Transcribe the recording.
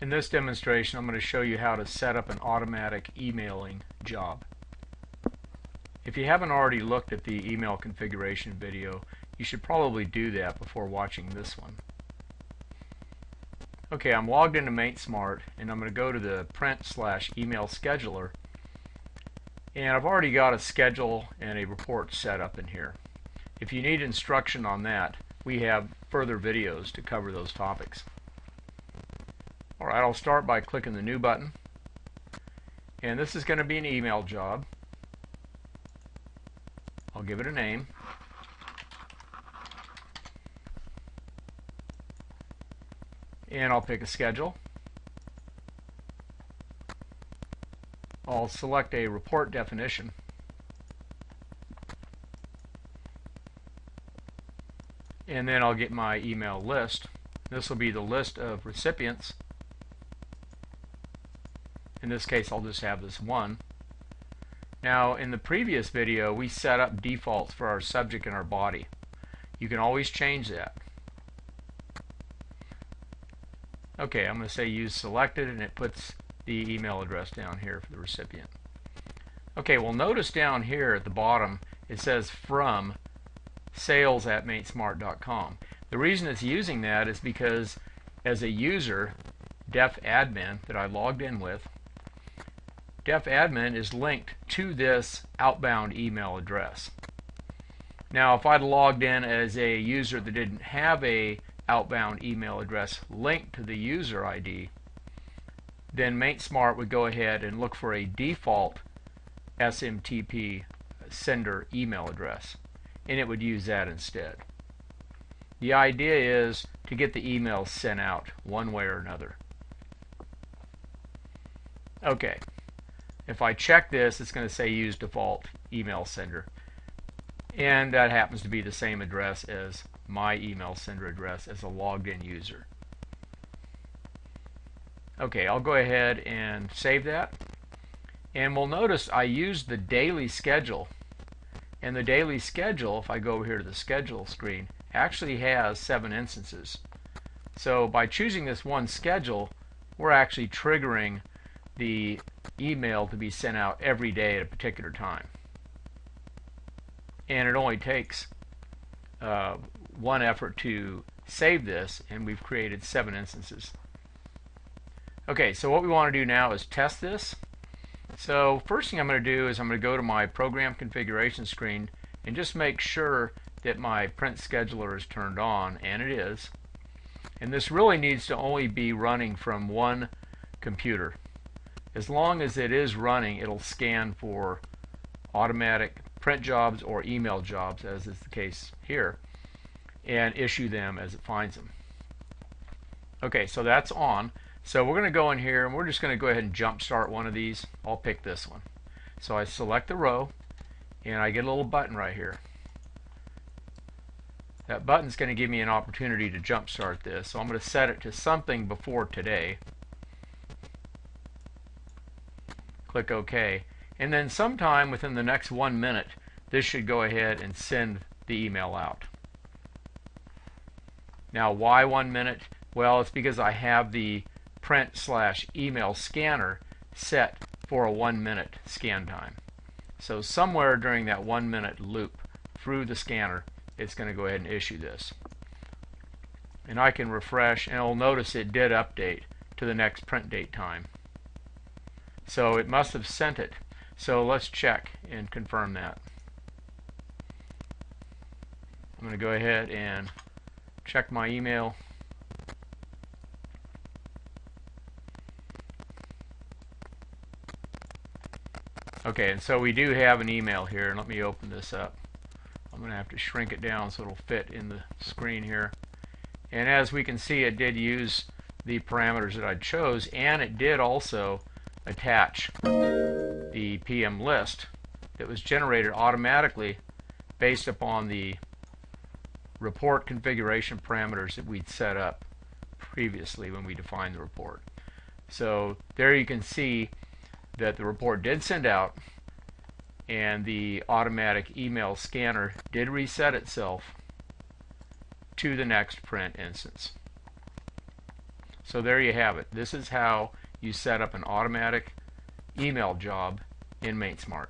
In this demonstration, I'm going to show you how to set up an automatic emailing job. If you haven't already looked at the email configuration video, you should probably do that before watching this one. Okay, I'm logged into MateSmart, and I'm going to go to the print/email scheduler, and I've already got a schedule and a report set up in here. If you need instruction on that, we have further videos to cover those topics. Alright, I'll start by clicking the New button, and this is going to be an email job. I'll give it a name. And I'll pick a schedule. I'll select a report definition. And then I'll get my email list. This will be the list of recipients. In this case, I'll just have this one. Now, in the previous video, we set up defaults for our subject and our body. You can always change that. Okay, I'm going to say use selected, and it puts the email address down here for the recipient. Okay, well, notice down here at the bottom it says from sales@matesmart.com. The reason it's using that is because as a user, defadmin that I logged in with, defadmin is linked to this Outbound email address. Now, if I'd logged in as a user that didn't have a Outbound email address linked to the user ID, then MateSmart would go ahead and look for a default SMTP sender email address, and it would use that instead. The idea is to get the emails sent out one way or another. Okay. If I check this, it's going to say use default email sender, and that happens to be the same address as my email sender address as a logged in user. Okay, I'll go ahead and save that, and we'll notice I used the daily schedule, and the daily schedule, if I go over here to the schedule screen, actually has 7 instances. So by choosing this one schedule, we're actually triggering the email to be sent out every day at a particular time. And it only takes one effort to save this, and we've created 7 instances. Okay, so what we want to do now is test this. So first thing I'm going to do is I'm going to go to my program configuration screen and just make sure that my print scheduler is turned on, and it is. And this really needs to only be running from one computer. As long as it is running, it'll scan for automatic print jobs or email jobs, as is the case here, and issue them as it finds them. Okay, so that's on. So we're going to go in here, and we're just going to go ahead and jump start one of these. I'll pick this one. So I select the row, and I get a little button right here. That button's going to give me an opportunity to jump start this. So I'm going to set it to something before today. Click OK, and then sometime within the next 1 minute this should go ahead and send the email out. Now, why 1 minute? Well, it's because I have the print/email scanner set for a 1 minute scan time. So somewhere during that 1 minute loop through the scanner, it's going to go ahead and issue this. And I can refresh, and I'll notice it did update to the next print date time. So it must have sent it. So let's check and confirm that. I'm going to go ahead and check my email. Okay, and so we do have an email here, and let me open this up. I'm going to have to shrink it down so it'll fit in the screen here. And as we can see, it did use the parameters that I chose, and it did also attach the PM list that was generated automatically based upon the report configuration parameters that we'd set up previously when we defined the report. So there you can see that the report did send out, and the automatic email scanner did reset itself to the next print instance. So there you have it. This is how you set up an automatic email job in MainSmart.